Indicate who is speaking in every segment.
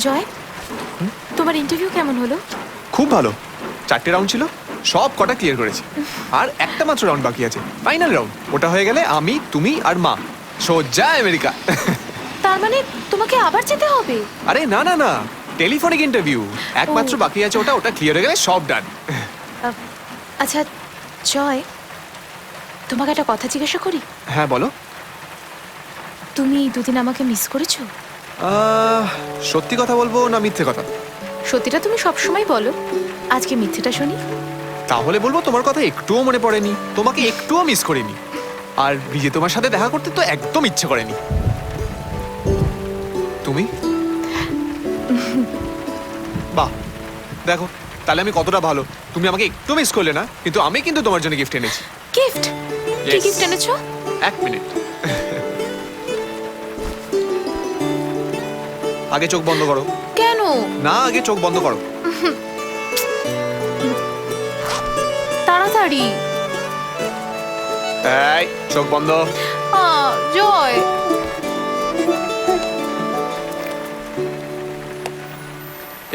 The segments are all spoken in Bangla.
Speaker 1: জয়, তোমার ইন্টারভিউ কেমন হলো?
Speaker 2: খুব ভালো। 4টে রাউন্ড ছিল, সব কটা ক্লিয়ার করেছি। আর একটা মাত্র রাউন্ড বাকি আছে, ফাইনাল রাউন্ড। ওটা হয়ে গেলে আমি, তুমি আর মা সোজা আমেরিকা।
Speaker 1: তার মানে তোমাকে আবার যেতে হবে?
Speaker 2: আরে না না না, টেলিফোনিক ইন্টারভিউ একমাত্র বাকি আছে, ওটা ক্লিয়ার হয়ে গেলে সব ডান।
Speaker 1: আচ্ছা জয়, তোমাকে একটা কথা জিজ্ঞাসা করি?
Speaker 2: হ্যাঁ বলো।
Speaker 1: তুমি দুদিন আমাকে মিস করেছো?
Speaker 2: সত্যি কথা বলবো না মিথ্যে কথা?
Speaker 1: সত্যিটা তুমি সবসময় বলো, আজকে মিথ্যেটা শুনি।
Speaker 2: তাহলে বলবো তোমার কথা একটুও মনে পড়েনি, তোমাকে একটুও মিস করিনি। আর বিজে তোমার সাথে দেখা করতে তো একদম ইচ্ছে করেনি। তুমি বাহ, দেখো তাহলে আমি কতটা ভালো। তুমি আমাকে একটু মিস করলে না, কিন্তু আমি কিন্তু তোমার জন্য গিফট এনেছি।
Speaker 1: গিফট? কি
Speaker 2: Yes.
Speaker 1: গিফট এনেছো?
Speaker 2: 1 মিনিট, আগে চোখ বন্ধ করো।
Speaker 1: কেন?
Speaker 2: না, আগে চোখ বন্ধ করো।
Speaker 1: তাড়াতাড়ি।
Speaker 2: এই চোখ বন্ধ।
Speaker 1: জয়,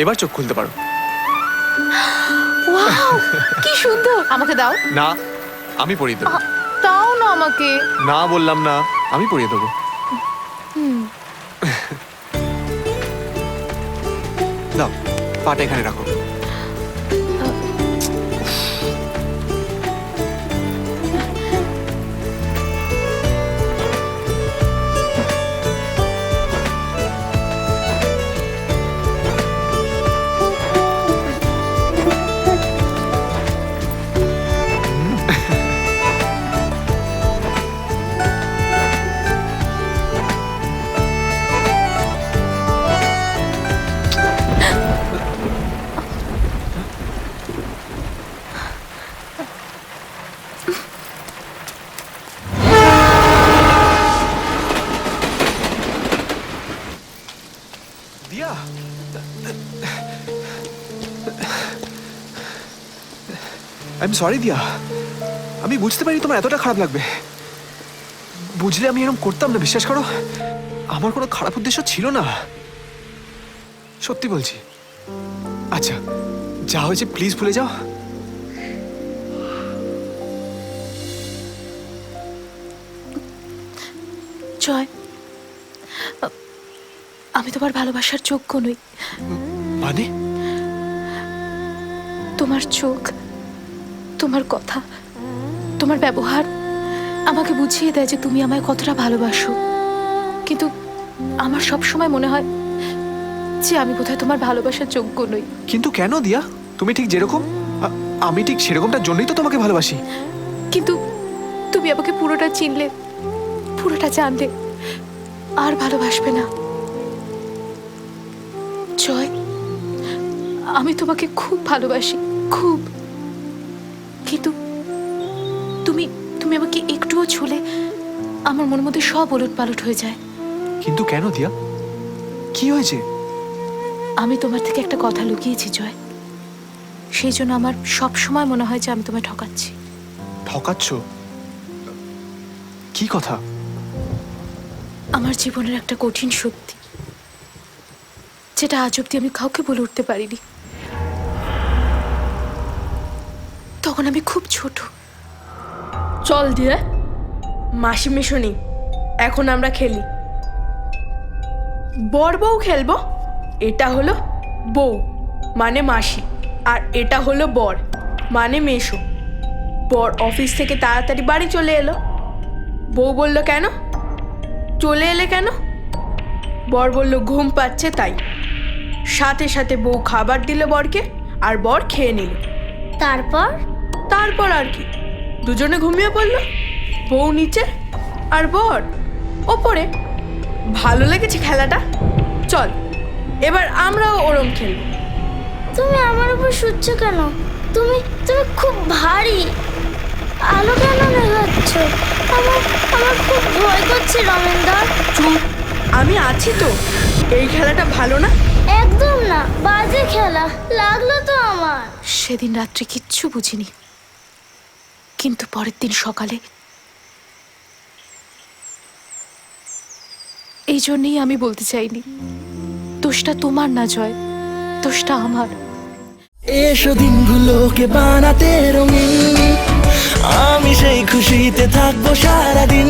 Speaker 2: এবার চোখ খুলতে পারো।
Speaker 1: ওয়াও, কি সুন্দর। আমাকে দাও।
Speaker 2: না, আমি পরিয়ে দেবো।
Speaker 1: দাও না আমাকে।
Speaker 2: না বললাম না, আমি পরিয়ে দেবো। দাও, পাটা এখানে রাখো। দিয়া, আই এম সরি দিয়া। আমি বুঝতে পারি তোমার এতটা খারাপ লাগবে। বুঝলে আমি এরকম করতাম না, বিশ্বাস করো। আমার কোনো খারাপ উদ্দেশ্য ছিল না, সত্যি বলছি। আচ্ছা, যা হয়েছে প্লিজ ভুলে যাও।
Speaker 1: জয়, আমি তোমার ভালোবাসার যোগ্য নই।
Speaker 2: মানে?
Speaker 1: তোমার চোখ, তোমার কথা, তোমার ব্যবহার আমাকে বুঝিয়ে দেয় যে তুমি আমায় কতটা ভালোবাসো। কিন্তু আমার সব সময় মনে হয় যে আমি বোধহয় তোমার ভালোবাসার যোগ্য নই।
Speaker 2: কিন্তু কেন দিয়া? তুমি ঠিক যেরকম, আমি ঠিক সেরকমটার জন্যই তো তোমাকে ভালোবাসি।
Speaker 1: কিন্তু তুমি আমাকে পুরোটা চিনলে, পুরোটা জানলে, আর ভালোবাসবে না। জয়, আমি তোমাকে খুব ভালোবাসি, খুব। কিন্তু তুমি তুমি আমাকে একটুও ছুলে আমার মনের মধ্যে সব ওলটপালট হয়ে যায়।
Speaker 2: কিন্তু কেন দিয়া? কি হয়েছে?
Speaker 1: আমি তোমার থেকে একটা কথা লুকিয়েছি জয়, সেই জন্য আমার সব সময় মনে হয় যে আমি তোমায় ঠকাচ্ছি।
Speaker 2: ঠকাচ্ছ? কি কথা?
Speaker 1: আমার জীবনের একটা কঠিন সত্যি, যেটা আজ অব্দি আমি কাউকে বলে উঠতে পারিনি। তখন আমি খুব ছোট।
Speaker 3: চল দিয়ে মাসি মেশো এখন আমরা খেলি। বর বউ খেলবো। এটা হলো বউ মানে মাসি, আর এটা হলো বর মানে মেশো। বর অফিস থেকে তাড়াতাড়ি বাড়ি চলে এলো। বউ বলল কেন চলে এলে কেন? বর বলল ঘুম পাচ্ছে তাই। সাথে সাথে বউ খাবার দিল বরকে, আর বর খেয়ে নিল। তারপর আর কি, দুজনে ঘুমিয়ে পড়লো। বউ নিচে আর বর ওপরে। ভালো লেগেছে খেলাটা? চল এবার আমরাও ওরম খেলব।
Speaker 4: তুমি আমার উপর শুচ্ছ কেন? তুমি তুমি খুব ভারী। আলো কেন নেভাচ্ছ? আমার আমার খুব ভয় করছে রমেনদা।
Speaker 3: চুপ, আমি আছি তো। এই খেলাটা ভালো না?
Speaker 4: একদম না, বাজে খেলা লাগলো তো আমার।
Speaker 1: সেদিন রাত্রে কিচ্ছু বুঝিনি, কিন্তু পরের দিন সকালে এই জন্যই আমি বলতে চাইনি দোষটা তোমার না জয়, দোষটা আমার।
Speaker 5: এসো দিনগুলোকে বানাতে রঙিন, আমি সেই খুশিতে থাকবো সারাদিন।